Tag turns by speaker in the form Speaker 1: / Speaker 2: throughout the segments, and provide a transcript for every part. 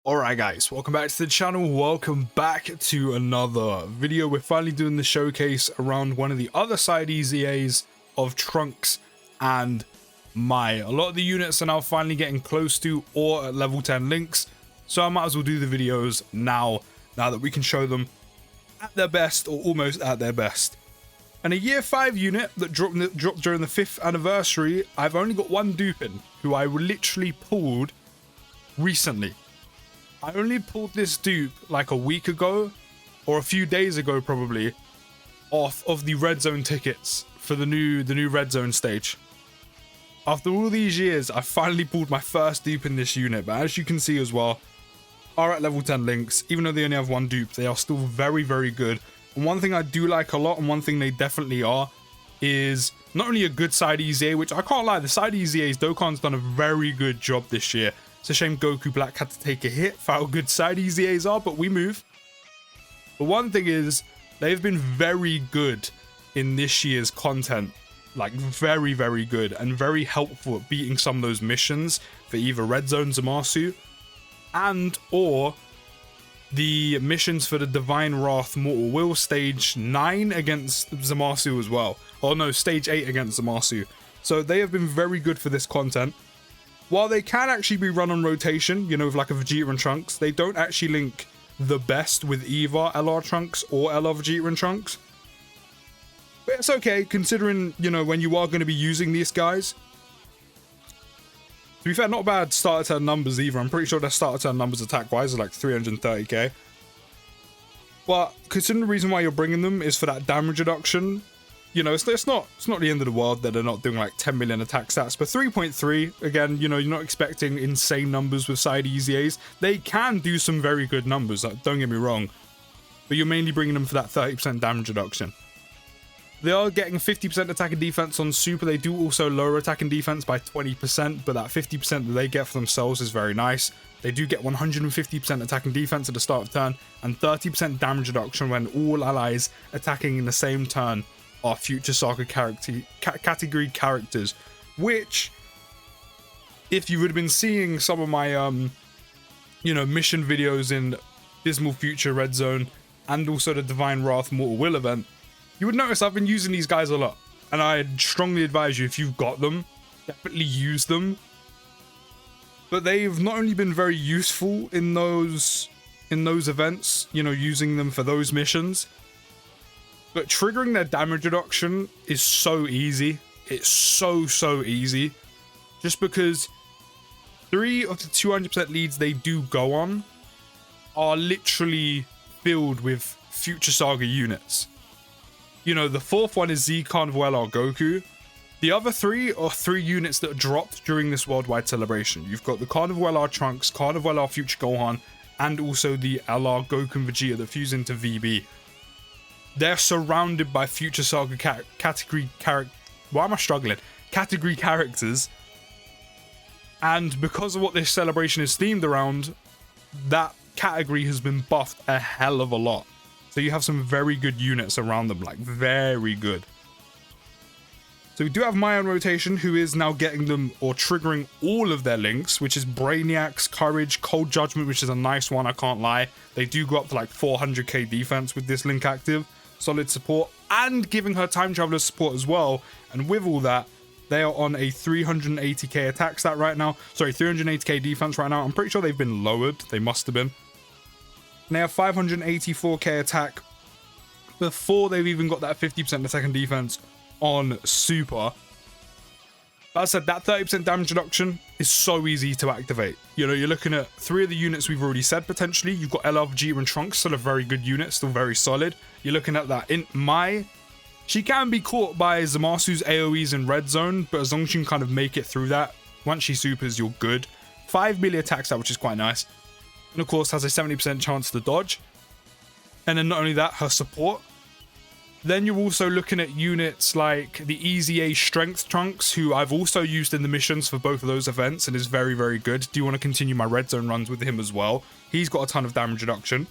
Speaker 1: Alright guys, welcome back to the channel, welcome back to another video. We're finally doing the showcase around one of the other side EZAs of Trunks and Mai. A lot of the units are now finally getting close to or at level 10 links, so I might as well do the videos now that we can show them at their best or almost at their best. And a year 5 unit that dropped during the 5th anniversary, I've only got one dupe in, who I literally pulled recently. I only pulled this dupe like a week ago, or a few days ago probably, off of the red zone tickets for the new red zone stage. After all these years, I finally pulled my first dupe in this unit, but as you can see as well, are at level 10 links. Even though they only have one dupe, they are still very, very good. And one thing I do like a lot, and one thing they definitely are, is not only a good side EZA, which I can't lie, the side EZAs, Dokkan's done a very good job this year. It's a shame Goku Black had to take a hit for how good side EZAs are, but we move. But one thing is, they've been very good in this year's content. Like, very, very good and very helpful at beating some of those missions for either Red Zone Zamasu and or the missions for the Divine Wrath Mortal Will stage 9 against Zamasu as well. Oh no, stage 8 against Zamasu. So they have been very good for this content. While they can actually be run on rotation, you know, with like a Vegeta and Trunks, they don't actually link the best with either LR Trunks or LR Vegeta and Trunks. But it's okay, considering, you know, when you are going to be using these guys. To be fair, not bad starter turn numbers either. I'm pretty sure their starter turn numbers attack-wise are like 330k. But considering the reason why you're bringing them is for that damage reduction, you know, it's not the end of the world that they're not doing like 10 million attack stats, but 3.3, again, you know, you're not expecting insane numbers with side EZAs. They can do some very good numbers, don't get me wrong, but you're mainly bringing them for that 30% damage reduction. They are getting 50% attack and defense on Super. They do also lower attack and defense by 20%, but that 50% that they get for themselves is very nice. They do get 150% attack and defense at the start of turn, and 30% damage reduction when all allies attacking in the same turn are future saga category characters, which, if you would have been seeing some of my you know, mission videos in Dismal Future Red Zone and also the Divine Wrath Mortal Will event, you would notice I've been using these guys a lot, and I strongly advise you, if you've got them, definitely use them. But they've not only been very useful in those events, you know, using them for those missions, but triggering their damage reduction is so easy. It's so easy. Just because 3 of the 200% leads they do go on are literally filled with future saga units. You know, the 4th one is Z Carnival LR Goku. The other 3 are 3 units that dropped during this worldwide celebration. You've got the Carnival LR Trunks, Carnival LR Future Gohan, and also the LR Goku and Vegeta that fuse into VB. They're surrounded by future saga category characters, and because of what this celebration is themed around, that category has been buffed a hell of a lot. So you have some very good units around them, like very good. So we do have Mai on rotation, who is now getting them or triggering all of their links, which is Brainiacs, Courage, Cold Judgment, which is a nice one, I can't lie. They do go up to like 400k defense with this link active. Solid support, and giving her time traveler support as well. And with all that, they are on a 380k attack stat right now. Sorry, 380k defense right now. I'm pretty sure they've been lowered. They must have been. And they have 584k attack before they've even got that 50% attack and defense on Super. That said, that 30% damage reduction is so easy to activate. You know, you're looking at 3 of the units we've already said potentially. You've got LR Vegeta and Trunks, still a very good unit, still very solid. You're looking at that in Mai. She can be caught by Zamasu's AoEs in Red Zone, but as long as you can kind of make it through that, once she supers, you're good. 5 melee attack stat, which is quite nice. And of course, has a 70% chance to dodge. And then not only that, her support. Then you're also looking at units like the EZA Strength Trunks, who I've also used in the missions for both of those events and is very, very good. Do you want to continue my Red Zone runs with him as well? He's got a ton of damage reduction.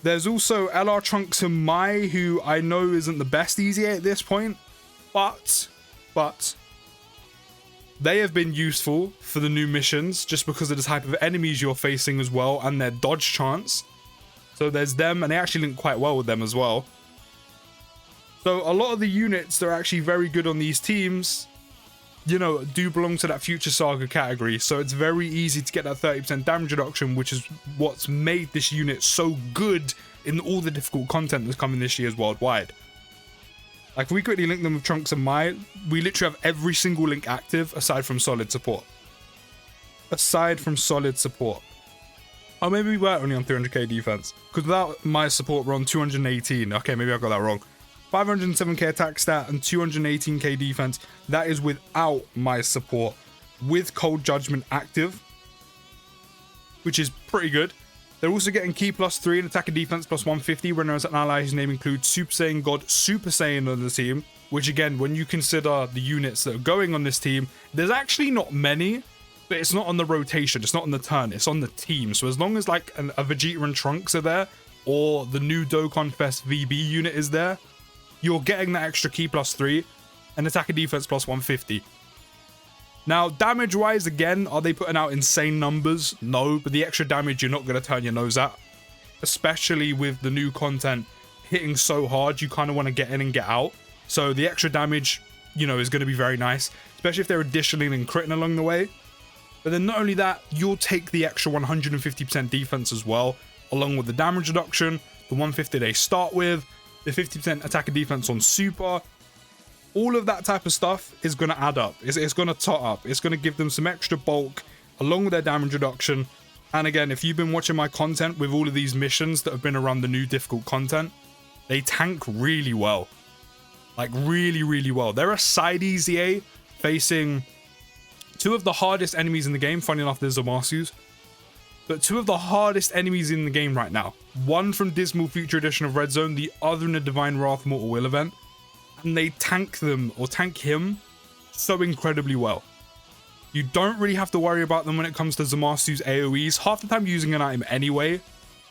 Speaker 1: There's also LR Trunks and Mai, who I know isn't the best EZA at this point, but They have been useful for the new missions just because of the type of enemies you're facing as well and their dodge chance. So there's them, and they actually link quite well with them as well. So a lot of the units that are actually very good on these teams, you know, do belong to that Future Saga category. So it's very easy to get that 30% damage reduction, which is what's made this unit so good in all the difficult content that's coming this year's worldwide. Like, if we quickly link them with Trunks and Mai, we literally have every single link active aside from solid support. Aside from solid support. Oh, maybe we were only on 300k defense. Because without Mai's support, we're on 218. Okay, maybe I got that wrong. 507k attack stat and 218k defense. That is without Mai's support. With Cold Judgment active. Which is pretty good. They're also getting Ki +3 and attack and defense +150 when there's an ally whose name includes Super Saiyan God Super Saiyan on the team. Which again, when you consider the units that are going on this team, there's actually not many. But it's not on the rotation, it's not on the turn, it's on the team. So as long as like a Vegeta and Trunks are there, or the new Dokkan Fest VB unit is there, you're getting that extra Ki +3 and attack and defense +150. Now, damage-wise, again, are they putting out insane numbers? No, but the extra damage you're not going to turn your nose at. Especially with the new content hitting so hard, you kind of want to get in and get out. So the extra damage, you know, is going to be very nice. Especially if they're additionally and critting along the way. But then not only that, you'll take the extra 150% defense as well, along with the damage reduction, the 150 they start with, the 50% attack and defense on super. All of that type of stuff is going to add up. It's going to tot up. It's going to give them some extra bulk, along with their damage reduction. And again, if you've been watching my content with all of these missions that have been around the new difficult content, they tank really well. Like, really, really well. They're a side EZA facing two of the hardest enemies in the game. Funny enough, there's ZAMASU'S. But two of the hardest enemies in the game right now. One from Dismal Future Edition of Red Zone, the other in the Divine Wrath Mortal Will event. And they tank them, or tank him, so incredibly well. You don't really have to worry about them when it comes to ZAMASU'S AoEs. Half the time using an item anyway.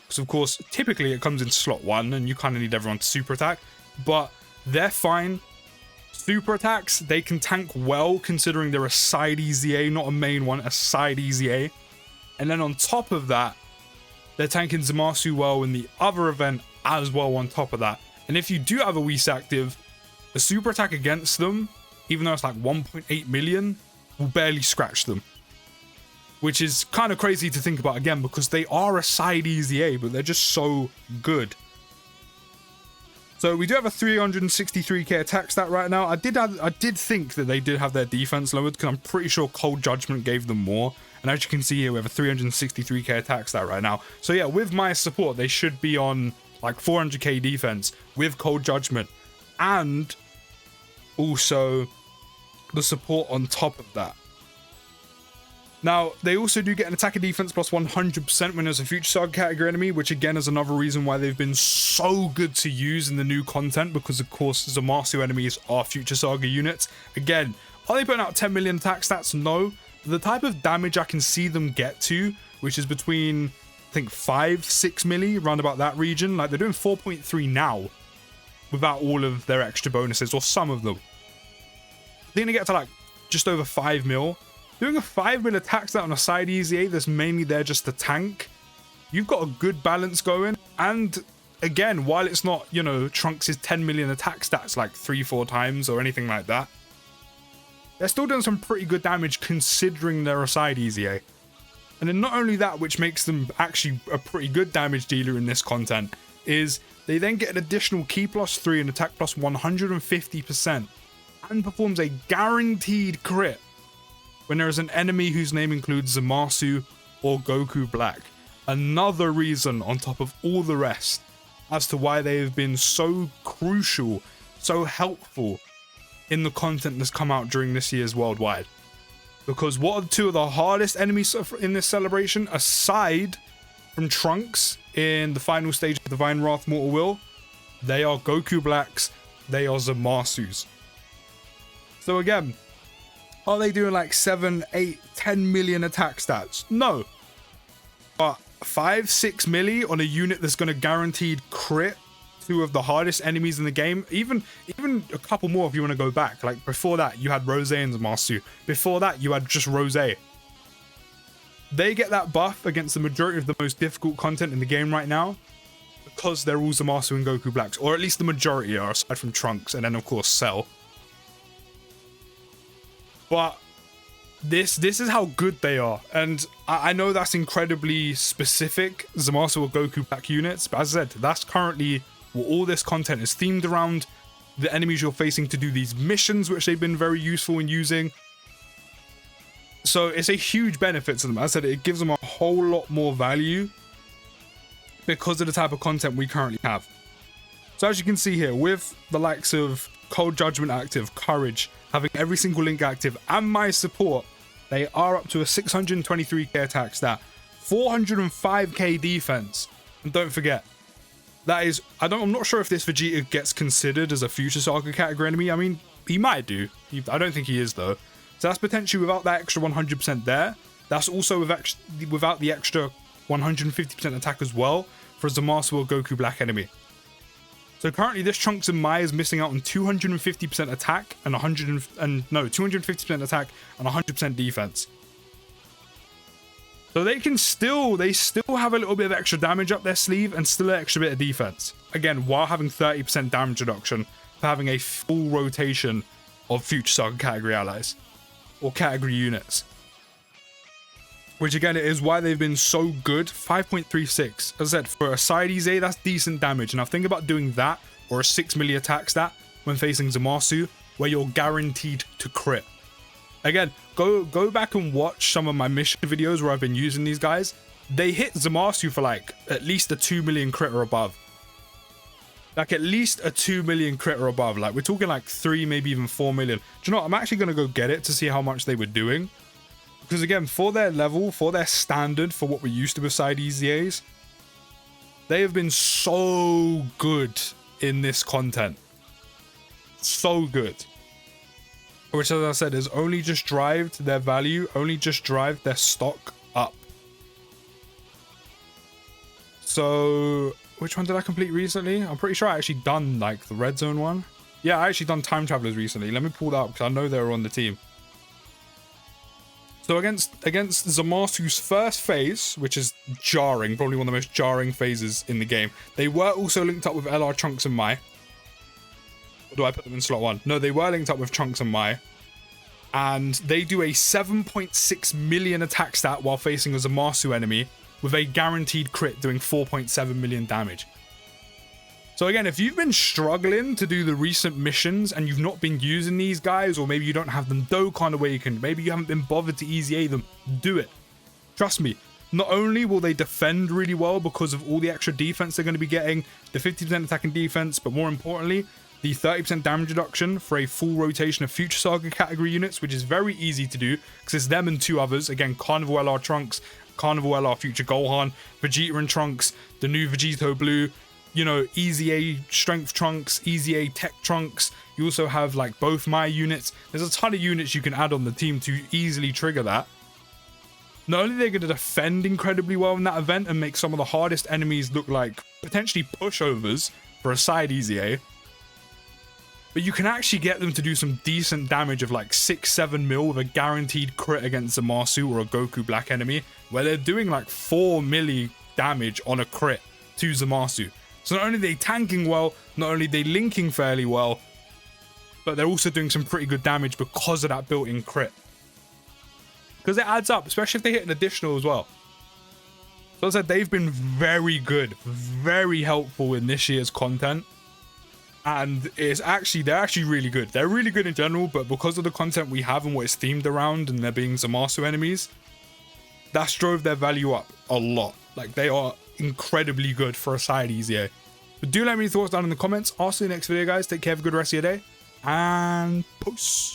Speaker 1: Because of course, typically it comes in slot 1 and you kind of need everyone to super attack. But they're fine. Super attacks, they can tank well considering they're a side EZA, not a main one, a side EZA. And then on top of that, they're tanking Zamasu well in the other event as well on top of that. And if you do have a Whis active, the super attack against them, even though it's like 1.8 million, will barely scratch them. Which is kind of crazy to think about again because they are a side EZA, but they're just so good. So we do have a 363k attack stat right now. I did think that they did have their defense lowered because I'm pretty sure Cold Judgment gave them more. And as you can see here, we have a 363k attack stat right now. So yeah, with my support, they should be on like 400k defense with Cold Judgment. And also the support on top of that. Now, they also do get an attack and defense plus 100% when there's a Future Saga category enemy, which again is another reason why they've been so good to use in the new content, because of course Zamasu enemies are Future Saga units. Again, are they putting out 10 million attack stats? No. The type of damage I can see them get to, which is between, I think 5-6 milli, around about that region. Like, they're doing 4.3 now, without all of their extra bonuses, or some of them. They're gonna get to like, just over 5 mil. Doing a 5 mil attack stat on a side EZA that's mainly there just to tank, you've got a good balance going. And again, while it's not, you know, Trunks' 10 million attack stats like 3-4 times or anything like that, they're still doing some pretty good damage considering they're a side EZA. And then not only that, which makes them actually a pretty good damage dealer in this content, is they then get an additional Ki +3 and attack plus 150% and performs a guaranteed crit when there is an enemy whose name includes Zamasu or Goku Black. Another reason on top of all the rest as to why they have been so crucial, so helpful in the content that's come out during this year's worldwide. Because what are two of the hardest enemies in this celebration, aside from Trunks in the final stage of Divine Wrath Mortal Will? They are Goku Blacks, they are Zamasus. So again, are they doing like 7, 8, 10 million attack stats? No. But 5-6 milli on a unit that's going to guaranteed crit two of the hardest enemies in the game. Even a couple more if you want to go back. Like before that, you had Rose and Zamasu. Before that, you had just Rose. They get that buff against the majority of the most difficult content in the game right now because they're all Zamasu and Goku Blacks, or at least the majority are, aside from Trunks and then of course Cell. But this is how good they are, and I know that's incredibly specific, Zamasu or Goku Black units, but as I said, that's currently what all this content is themed around. The enemies you're facing to do these missions, which they've been very useful in using. So it's a huge benefit to them. As I said, it gives them a whole lot more value because of the type of content we currently have. So as you can see here, with the likes of Cold Judgment active, Courage, having every single link active, and my support, they are up to a 623k attack stat, 405k defense. And don't forget, that is, I'm not sure if this Vegeta gets considered as a future Saga category enemy. I mean, he might do. I don't think he is though. So that's potentially without that extra 100% there. That's also without the extra 150% attack as well for a Zamasu or Goku Black enemy. So currently this Trunks and Mai is missing out on 250% attack and 250% attack and 100% defense. So they still have a little bit of extra damage up their sleeve and still an extra bit of defense. Again, while having 30% damage reduction for having a full rotation of future Saga category allies or category units. Which again, it is why they've been so good. 5.36. As I said, for a side EZA, that's decent damage. Now think about doing that or a 6 milli attack stat when facing Zamasu, where you're guaranteed to crit. Again, go back and watch some of my mission videos where I've been using these guys. They hit Zamasu for like at least a 2 million crit or above. Like at least a 2 million crit or above. Like we're talking like 3, maybe even 4 million. Do you know what? I'm actually going to go get it to see how much they were doing. Because again, for their level, for their standard, for what we're used to with side EZAs, they have been so good in this content. So good. Which, as I said, has only just drived their value, only just drive their stock up. So, which one did I complete recently? I'm pretty sure I actually done like the Red Zone one. Yeah, I actually done Time Travelers recently. Let me pull that up because I know they were on the team. So against Zamasu's first phase, which is jarring, probably one of the most jarring phases in the game, they were also linked up with LR Trunks and Mai. Or do I put them in slot 1? No, they were linked up with Trunks and Mai. And they do a 7.6 million attack stat while facing a Zamasu enemy with a guaranteed crit doing 4.7 million damage. So again, if you've been struggling to do the recent missions and you've not been using these guys, or maybe you don't have them Dokkan awakened, maybe you haven't been bothered to EZA them, do it. Trust me, not only will they defend really well because of all the extra defense they're going to be getting, the 50% attack and defense, but more importantly, the 30% damage reduction for a full rotation of future Saga category units, which is very easy to do because it's them and 2 others. Again, Carnival LR Trunks, Carnival LR Future Gohan, Vegeta and Trunks, the new Vegito Blue, you know, EZA Strength Trunks, EZA Tech Trunks. You also have like both my units. There's a ton of units you can add on the team to easily trigger that. Not only are they going to defend incredibly well in that event and make some of the hardest enemies look like potentially pushovers for a side EZA, but you can actually get them to do some decent damage of like 6-7 mil with a guaranteed crit against Zamasu or a Goku Black enemy, where they're doing like 4 milli damage on a crit to Zamasu. So not only are they tanking well, not only are they linking fairly well, but they're also doing some pretty good damage because of that built-in crit. Because it adds up, especially if they hit an additional as well. So as I said, they've been very good, very helpful in this year's content. And they're actually really good. They're really good in general, but because of the content we have and what it's themed around and there being Zamasu enemies, that's drove their value up a lot. Like, they are incredibly good for a side EZA. But do let me know your thoughts down in the comments. I'll see you next video, guys. Take care, have a good rest of your day, and peace.